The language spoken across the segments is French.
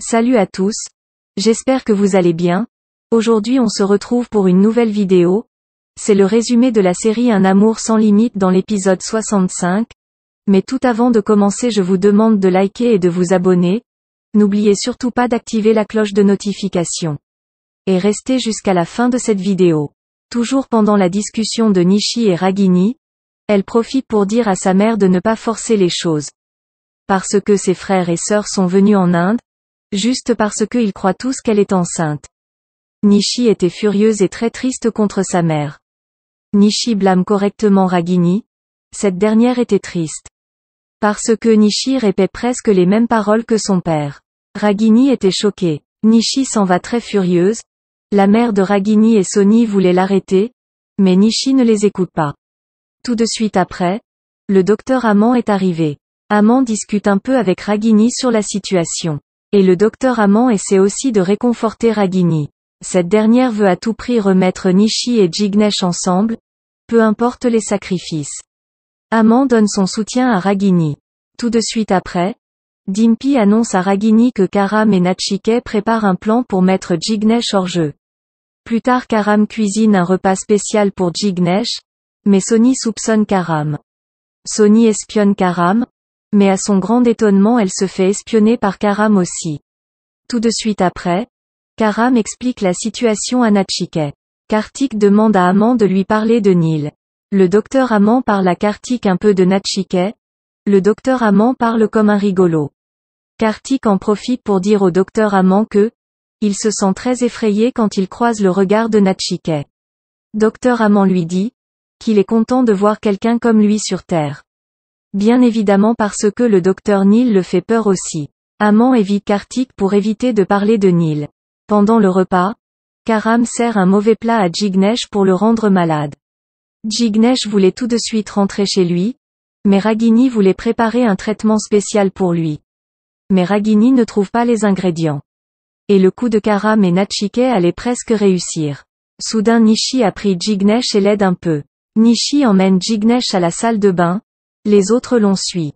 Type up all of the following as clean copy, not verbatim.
Salut à tous, j'espère que vous allez bien. Aujourd'hui on se retrouve pour une nouvelle vidéo. C'est le résumé de la série Un amour sans limite dans l'épisode 65. Mais tout avant de commencer, je vous demande de liker et de vous abonner. N'oubliez surtout pas d'activer la cloche de notification. Et restez jusqu'à la fin de cette vidéo. Toujours pendant la discussion de Nishi et Ragini, elle profite pour dire à sa mère de ne pas forcer les choses. Parce que ses frères et sœurs sont venus en Inde, juste parce qu'ils croient tous qu'elle est enceinte. Nishi était furieuse et très triste contre sa mère. Nishi blâme correctement Ragini. Cette dernière était triste. Parce que Nishi répète presque les mêmes paroles que son père. Ragini était choquée. Nishi s'en va très furieuse. La mère de Ragini et Sony voulaient l'arrêter, mais Nishi ne les écoute pas. Tout de suite après, le docteur Amand est arrivé. Amand discute un peu avec Ragini sur la situation. Et le docteur Amand essaie aussi de réconforter Ragini. Cette dernière veut à tout prix remettre Nishi et Jignesh ensemble, peu importe les sacrifices. Amand donne son soutien à Ragini. Tout de suite après, Dimpy annonce à Ragini que Karam et Nachike préparent un plan pour mettre Jignesh hors jeu. Plus tard, Karam cuisine un repas spécial pour Jignesh, mais Sony soupçonne Karam. Sony espionne Karam, mais à son grand étonnement elle se fait espionner par Karam aussi. Tout de suite après, Karam explique la situation à Nachike. Kartik demande à Amand de lui parler de Neil. Le docteur Amand parle à Kartik un peu de Nachike. Le docteur Amand parle comme un rigolo. Kartik en profite pour dire au docteur Amand que, il se sent très effrayé quand il croise le regard de Nachike. Docteur Amand lui dit, qu'il est content de voir quelqu'un comme lui sur Terre. Bien évidemment parce que le docteur Neil le fait peur aussi. Amand évite Kartik pour éviter de parler de Neil. Pendant le repas, Karam sert un mauvais plat à Jignesh pour le rendre malade. Jignesh voulait tout de suite rentrer chez lui, mais Ragini voulait préparer un traitement spécial pour lui. Mais Ragini ne trouve pas les ingrédients. Et le coup de Karam et Nachike allait presque réussir. Soudain Nishi a pris Jignesh et l'aide un peu. Nishi emmène Jignesh à la salle de bain. Les autres l'ont suivi.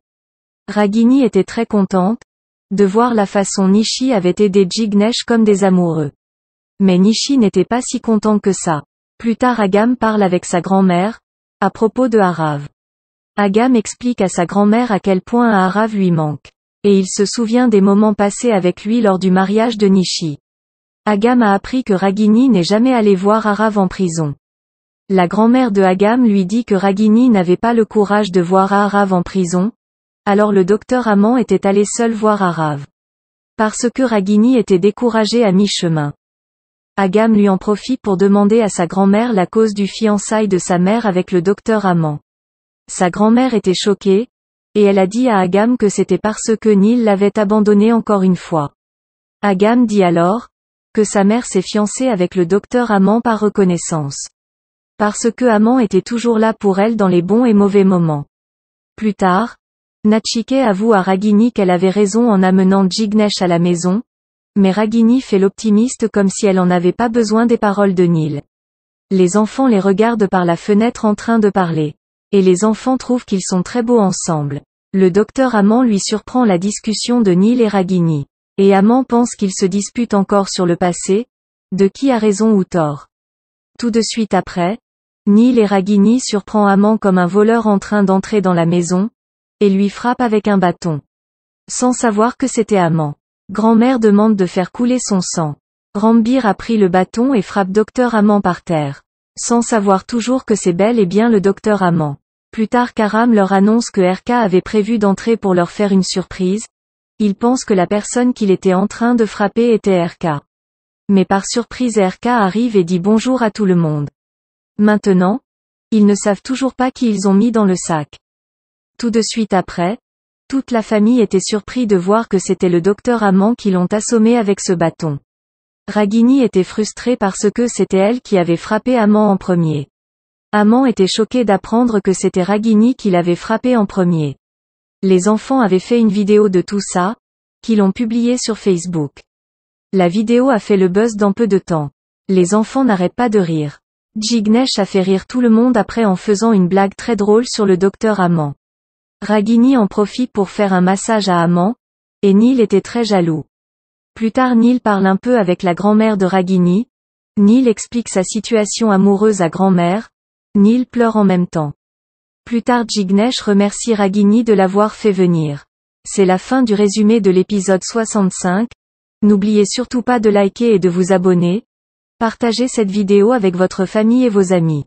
Ragini était très contente de voir la façon Nishi avait aidé Jignesh comme des amoureux. Mais Nishi n'était pas si content que ça. Plus tard Agam parle avec sa grand-mère, à propos de Arav. Agam explique à sa grand-mère à quel point Arav lui manque. Et il se souvient des moments passés avec lui lors du mariage de Nishi. Agam a appris que Ragini n'est jamais allé voir Arav en prison. La grand-mère de Agam lui dit que Ragini n'avait pas le courage de voir Arav en prison, alors le docteur Amand était allé seul voir Arav. Parce que Ragini était découragé à mi-chemin. Agam lui en profite pour demander à sa grand-mère la cause du fiançailles de sa mère avec le docteur Amand. Sa grand-mère était choquée, et elle a dit à Agam que c'était parce que Neil l'avait abandonné encore une fois. Agam dit alors, que sa mère s'est fiancée avec le docteur Amand par reconnaissance. Parce que Amand était toujours là pour elle dans les bons et mauvais moments. Plus tard, Nachike avoue à Ragini qu'elle avait raison en amenant Jignesh à la maison, mais Ragini fait l'optimiste comme si elle en avait pas besoin des paroles de Neil. Les enfants les regardent par la fenêtre en train de parler. Et les enfants trouvent qu'ils sont très beaux ensemble. Le docteur Amand lui surprend la discussion de Neil et Ragini. Et Amand pense qu'ils se disputent encore sur le passé, de qui a raison ou tort. Tout de suite après, Neil et Ragini surprend Amand comme un voleur en train d'entrer dans la maison, et lui frappe avec un bâton. Sans savoir que c'était Amand. Grand-mère demande de faire couler son sang. Rambir a pris le bâton et frappe docteur Amand par terre. Sans savoir toujours que c'est bel et bien le docteur Amand. Plus tard Karam leur annonce que RK avait prévu d'entrer pour leur faire une surprise. Il pense que la personne qu'il était en train de frapper était RK. Mais par surprise RK arrive et dit bonjour à tout le monde. Maintenant, ils ne savent toujours pas qui ils ont mis dans le sac. Tout de suite après, toute la famille était surpris de voir que c'était le docteur Amand qui l'ont assommé avec ce bâton. Ragini était frustrée parce que c'était elle qui avait frappé Amand en premier. Amand était choqué d'apprendre que c'était Ragini qui l'avait frappé en premier. Les enfants avaient fait une vidéo de tout ça, qu'ils l'ont publiée sur Facebook. La vidéo a fait le buzz dans peu de temps. Les enfants n'arrêtent pas de rire. Jignesh a fait rire tout le monde après en faisant une blague très drôle sur le docteur Amand. Ragini en profite pour faire un massage à Amand, et Neil était très jaloux. Plus tard Neil parle un peu avec la grand-mère de Ragini. Neil explique sa situation amoureuse à grand-mère. Neil pleure en même temps. Plus tard Jignesh remercie Ragini de l'avoir fait venir. C'est la fin du résumé de l'épisode 65. N'oubliez surtout pas de liker et de vous abonner. Partagez cette vidéo avec votre famille et vos amis.